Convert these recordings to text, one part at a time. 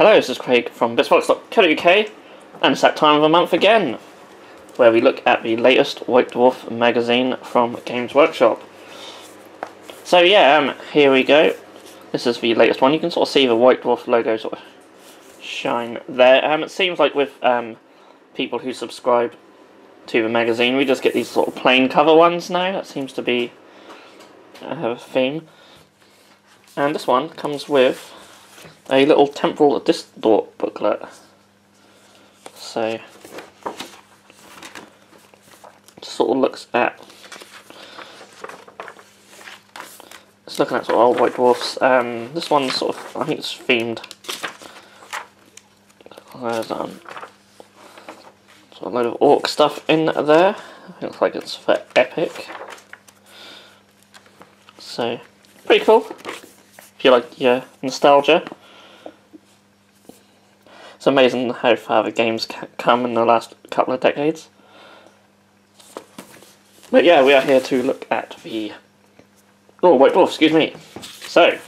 Hello, this is Craig from Bitzbox.co.uk, and it's that time of the month again, where we look at the latest White Dwarf magazine from Games Workshop. So yeah, here we go. This is the latest one. You can sort of see the White Dwarf logo sort of shine there. It seems like with people who subscribe to the magazine, we just get these sort of plain cover ones now. That seems to be a theme. And this one comes with a little Temporal Distort booklet. So, sort of looks at, it's looking at sort of old White Dwarfs. This one's sort of, I think it's themed. There's sort of a load of orc stuff in there. It looks like it's for Epic. So, pretty cool. If you like your nostalgia. It's amazing how far the game's come in the last couple of decades. But yeah, we are here to look at the White Dwarf, excuse me. So,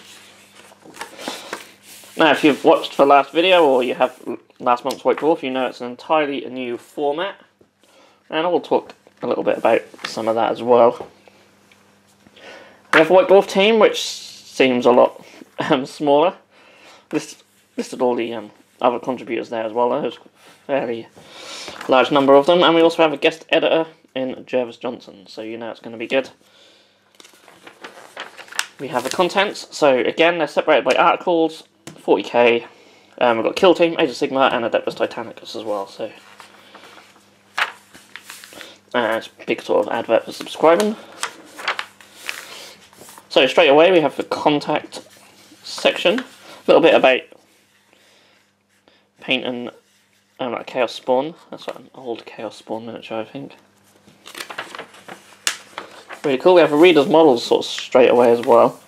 now if you've watched the last video, or you have last month's White Dwarf, you know it's an entirely new format. And I will talk a little bit about some of that as well. We have a White Dwarf team, which seems a lot smaller. Listed all the other contributors there as well. There's a fairly large number of them, and we also have a guest editor in Jervis Johnson, so you know it's going to be good. We have the contents, so again they're separated by articles, 40k, we've got Kill Team, Age of Sigmar, and Adeptus Titanicus as well, so it's a big sort of advert for subscribing. So straight away we have the contact section, a little bit about painting like Chaos Spawn. That's like an old Chaos Spawn miniature, I think. Really cool. We have the reader's models sort of straight away as well,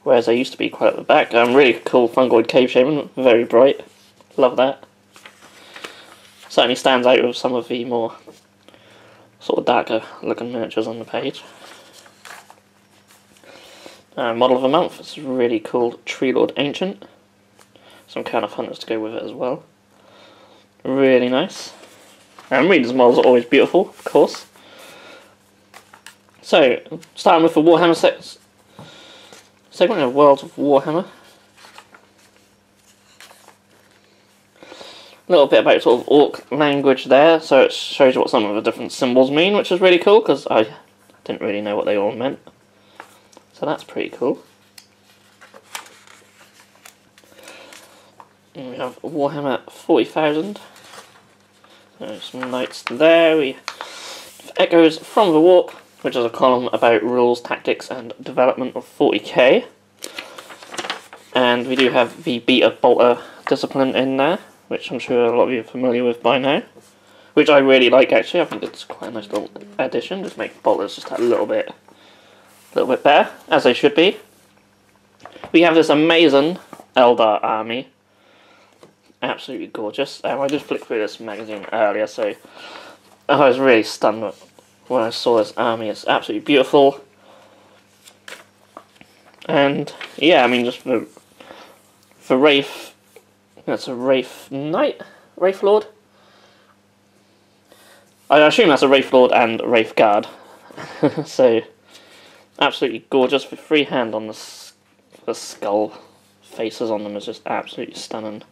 whereas they used to be quite at the back. Really cool fungoid cave shaman, very bright. Love that. Certainly stands out with some of the more sort of darker looking miniatures on the page. Model of the month, it's really cool Tree Lord Ancient. Some kind of hunters to go with it as well. Really nice. Reader's models are always beautiful, of course. So, starting with the Warhammer segment of Worlds of Warhammer. A little bit about sort of orc language there, so it shows you what some of the different symbols mean, which is really cool because I didn't really know what they all meant. So that's pretty cool. And we have Warhammer 40,000. There's some notes there. We have Echoes from the Warp, which is a column about rules, tactics, and development of 40k. And we do have the Beta Bolter discipline in there, which I'm sure a lot of you are familiar with by now. Which I really like, actually. I think it's quite a nice little addition. Just make bolters just a little bit better, as they should be. We have this amazing Eldar army. Absolutely gorgeous. I just flicked through this magazine earlier, so I was really stunned when I saw this army. It's absolutely beautiful. And yeah, I mean, just for Wraith, that's a Wraith Knight? Wraith Lord? I assume that's a Wraith Lord and Wraith Guard. So, absolutely gorgeous with freehand on the skull faces on them is just absolutely stunning.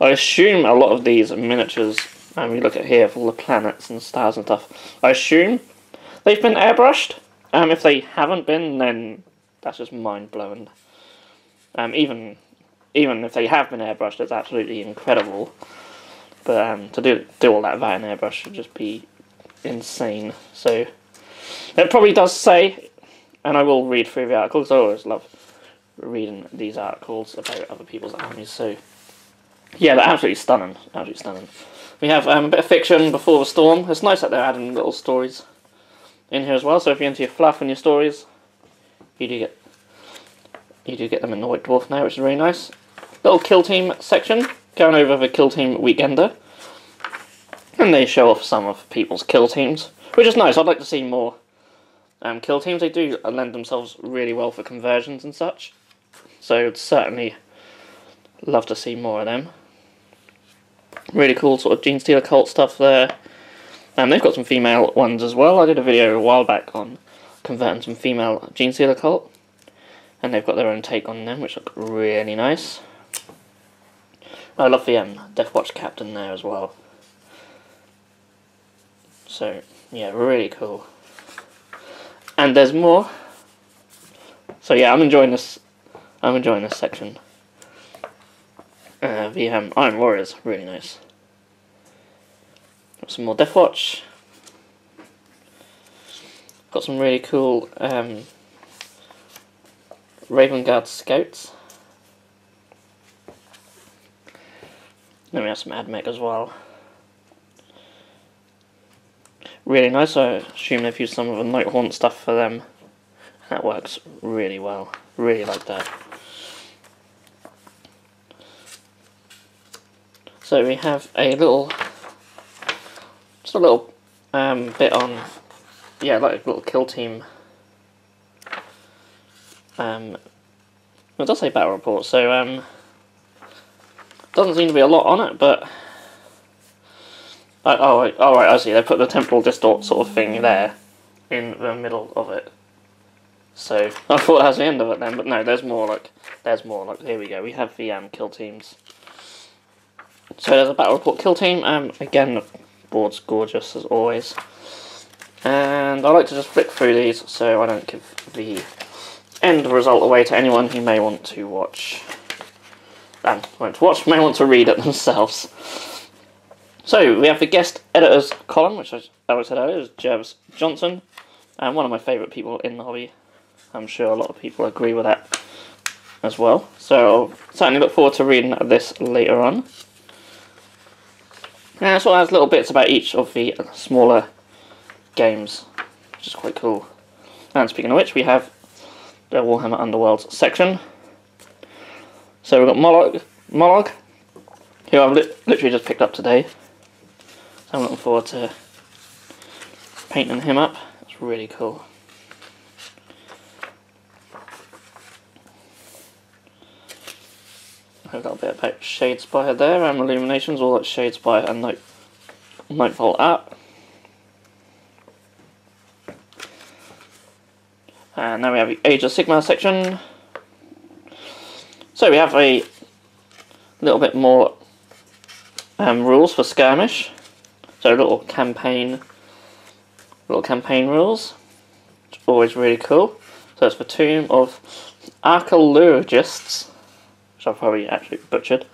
I assume a lot of these miniatures, and we look at here for all the planets and stars and stuff, I assume they've been airbrushed. If they haven't been, then that's just mind-blowing. Even if they have been airbrushed, it's absolutely incredible. But to do all that via an airbrush would just be insane. So, it probably does say, and I will read through the articles, I always love reading these articles about other people's armies, so yeah, they're absolutely stunning, absolutely stunning. We have a bit of fiction before the storm. It's nice that they're adding little stories in here as well, so if you're into your fluff and your stories, you do get them in the White Dwarf now, which is really nice. Little Kill Team section, going over the Kill Team Weekender, and they show off some of people's kill teams, which is nice. I'd like to see more kill teams. They do lend themselves really well for conversions and such, so it's certainly Love to see more of them. Really cool sort of Gene Stealer cult stuff there. And they've got some female ones as well. I did a video a while back on converting some female Gene Stealer cult. And they've got their own take on them, which look really nice. I love the Death Watch Captain there as well. So, yeah, really cool. And there's more. So yeah, I'm enjoying this section. The Iron Warriors, really nice. Got some more Death Watch. Got some really cool Raven Guard Scouts. Then we have some AdMech as well. Really nice. I assume they've used some of the Nighthaunt stuff for them. That works really well. Really like that. So we have a little, just a little bit on, yeah, like a little kill team. It does say battle report, so doesn't seem to be a lot on it, but oh right, I see. They put the Temporal Distort sort of thing there in the middle of it. So I thought that was the end of it then, but no, there's more. Like here we go. We have the kill teams. So there's a battle report kill team. Again, the board's gorgeous as always. And I like to just flick through these so I don't give the end result away to anyone who may want to watch. May want to read it themselves. So we have the guest editors column, which as I said earlier is Jervis Johnson, and one of my favourite people in the hobby. I'm sure a lot of people agree with that as well. So I'll certainly look forward to reading this later on. And it sort of has little bits about each of the smaller games, which is quite cool. And speaking of which, we have the Warhammer Underworlds section. So we've got Mollog, who I've literally just picked up today. So I'm looking forward to painting him up. It's really cool. I've got a bit about Shadespire there, and Illuminations, all that Shadespire and Nightfall art. And now we have the Age of Sigmar section. So we have a little bit more rules for Skirmish. So little campaign rules, which is always really cool. So it's the Tomb of Archaeologists, which I've probably actually butchered.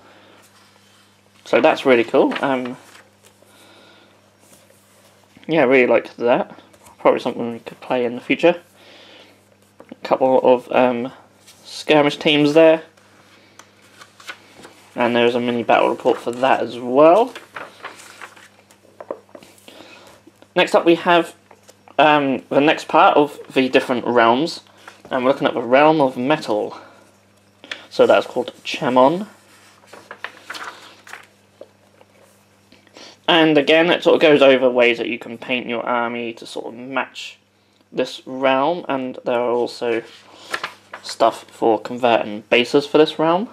So that's really cool. Yeah, I really like that. Probably something we could play in the future. A couple of skirmish teams there. And there's a mini battle report for that as well. Next up we have the next part of the different realms. And we're looking at the Realm of Metal. So that's called Gemon. And again, it sort of goes over ways that you can paint your army to sort of match this realm, and there are also stuff for converting bases for this realm.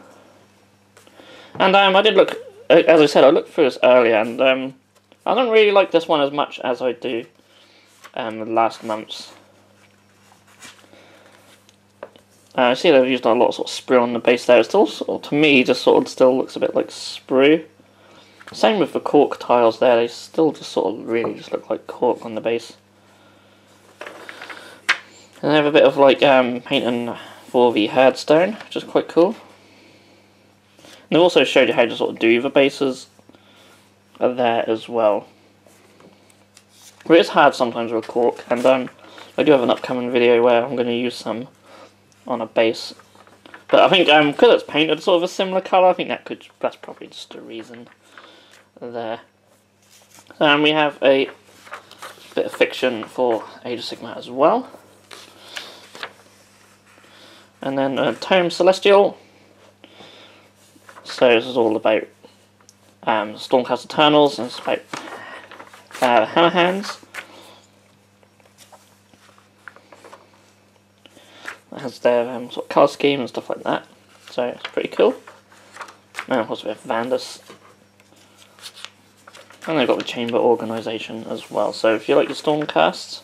And I did look, as I said, I looked through this earlier, and I don't really like this one as much as I do the last month's. I see they've used a lot of sort of sprue on the base there. It still, sort of, to me, just sort of still looks a bit like sprue. Same with the cork tiles there, they still just sort of really just look like cork on the base. And they have a bit of like painting for the herdstone, which is quite cool. And they've also showed you how to sort of do the bases there as well. But it's hard sometimes with cork, and I do have an upcoming video where I'm going to use some on a base. But I think because it's painted sort of a similar colour, I think that's probably just a reason there. And we have a bit of fiction for Age of Sigmar as well. And then Tome Celestial. So this is all about Stormcast Eternals, and it's about Hammerhands. It has their sort of colour scheme and stuff like that. So it's pretty cool. And of course we have Vandus. And they've got the chamber organisation as well. So if you like your Stormcasts,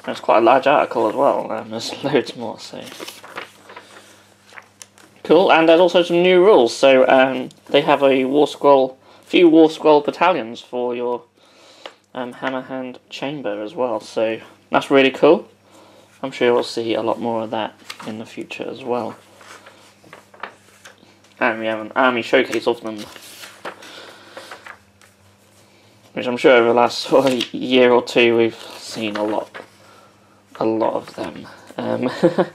there's quite a large article as well. There's loads more, so cool. And there's also some new rules. So they have a few War Scroll battalions for your Hammerhand chamber as well. So that's really cool. I'm sure we'll see a lot more of that in the future as well. And we have an army showcase of them, which I'm sure over the last sort of year or two we've seen a lot of them. Got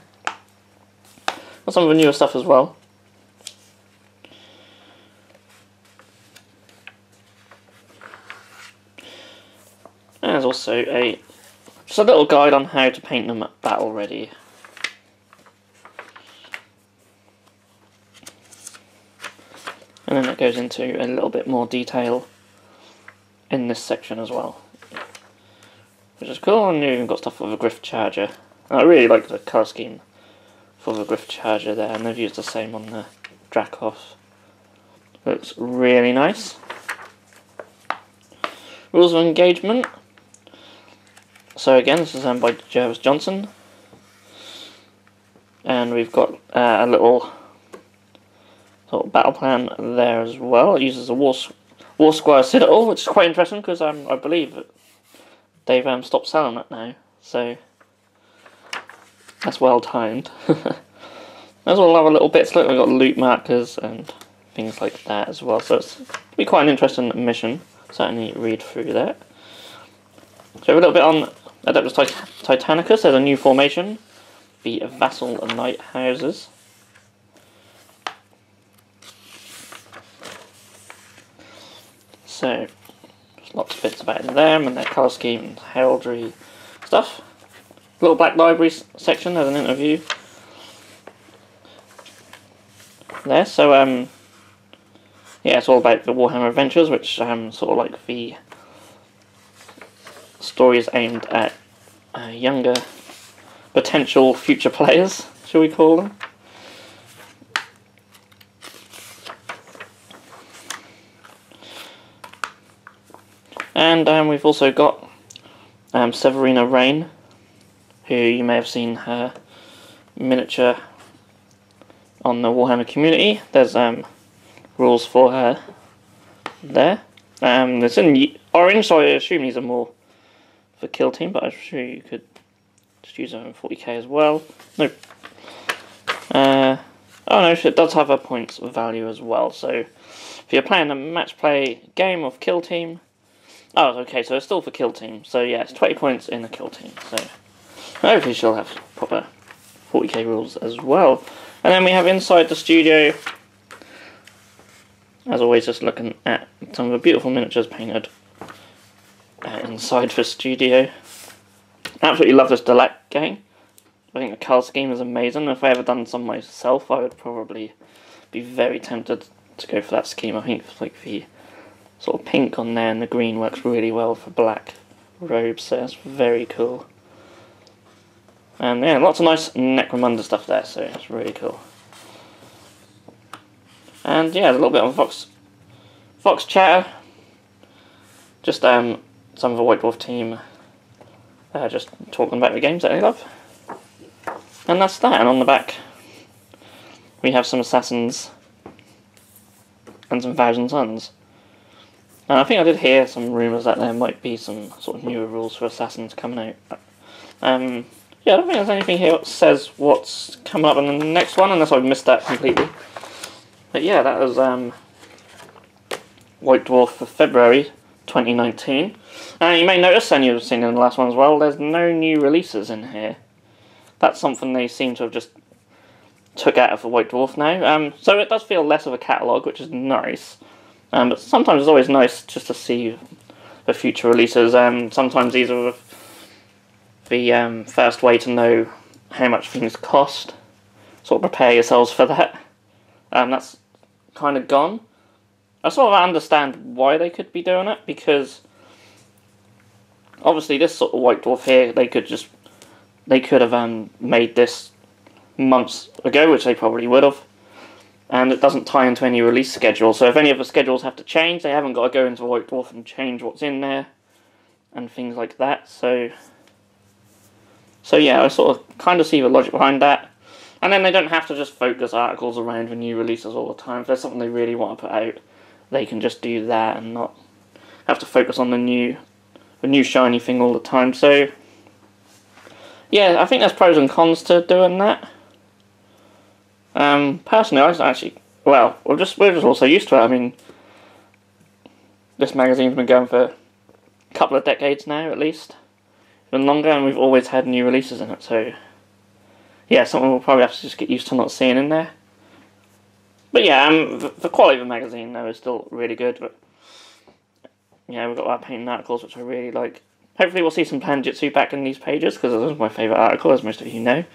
some of the newer stuff as well. And there's also just a little guide on how to paint them battle ready. And then it goes into a little bit more detail in this section as well, which is cool. And you've even got stuff for the Griff Charger. And I really like the colour scheme for the Griff Charger there, and they've used the same on the Drakov. Looks really nice. Rules of engagement. So again, this is by Jervis Johnson, and we've got a little sort of battle plan there as well. It uses a War Squire Citadel, which is quite interesting because I believe they've stopped selling it now, so that's well timed. There's all other little bits. Look, we've got loot markers and things like that as well, so it's be quite an interesting mission. Certainly read through that. So a little bit on Adeptus Titanicus. There's a new formation, the Vassal Knight Houses. So, there's lots of bits about them and their colour scheme and heraldry stuff. Little Black Library section, there's an interview there. So, yeah, it's all about the Warhammer Adventures, which sort of like the stories aimed at younger potential future players, shall we call them. And we've also got Severina Rain, who you may have seen her miniature on the Warhammer community. There's rules for her there. It's in orange, so I assume these are more for kill team, but I'm sure you could just use them in 40k as well. Nope. Oh no, it does have a points value as well, so if you're playing a match play game of kill team. Oh, okay, so it's still for kill team. So yeah, it's 20 points in the kill team. So hopefully she'll have proper 40k rules as well. And then we have inside the studio, as always, just looking at some of the beautiful miniatures painted inside the studio. Absolutely love this Delac game. I think the colour scheme is amazing. If I ever done some myself, I would probably be very tempted to go for that scheme. I think like the sort of pink on there and the green works really well for black robes, so that's very cool. And yeah, lots of nice Necromunda stuff there, so it's really cool. And yeah, a little bit on Vox chatter. Just some of the White Dwarf team just talking about the games that they love. And that's that. And on the back we have some Assassins and some Thousand Suns. And I think I did hear some rumours that there might be some sort of newer rules for Assassins coming out. Yeah, I don't think there's anything here that says what's coming up in the next one, unless I've missed that completely. But yeah, that was White Dwarf for February 2019. And you may notice, and you've seen in the last one as well, there's no new releases in here. That's something they seem to have just took out of the White Dwarf now. So it does feel less of a catalogue, which is nice. But sometimes it's always nice just to see the future releases. Sometimes these are the first way to know how much things cost. Sort of prepare yourselves for that. That's kind of gone. I sort of understand why they could be doing it, because obviously this sort of White Dwarf here, they could have made this months ago, which they probably would have. and it doesn't tie into any release schedule. So if any of the schedules have to change, they haven't got to go into White Dwarf and change what's in there and things like that. So yeah, I sort of kind of see the logic behind that. And then they don't have to just focus articles around the new releases all the time. If there's something they really want to put out, they can just do that and not have to focus on the new shiny thing all the time. So yeah, I think there's pros and cons to doing that. Personally, I was actually, well, we're just also used to it. I mean, this magazine's been going for a couple of decades now, at least, even longer, and we've always had new releases in it. So yeah, something we'll probably have to just get used to not seeing in there. But yeah, the quality of the magazine though is still really good. But yeah, we've got our painting articles, which I really like. Hopefully we'll see some Planjitsu back in these pages, because this is my favourite article, as most of you know.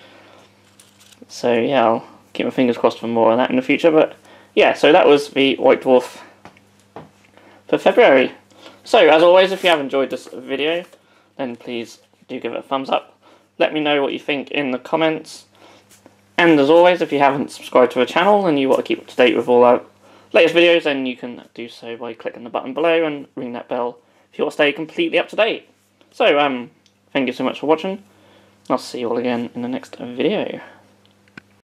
So yeah, I'll keep my fingers crossed for more of that in the future. But yeah, so that was the White Dwarf for February. So as always, if you have enjoyed this video, then please do give it a thumbs up. Let me know what you think in the comments. And as always, if you haven't subscribed to the channel and you want to keep up to date with all our latest videos, then you can do so by clicking the button below and ring that bell if you want to stay completely up to date. So, thank you so much for watching. I'll see you all again in the next video.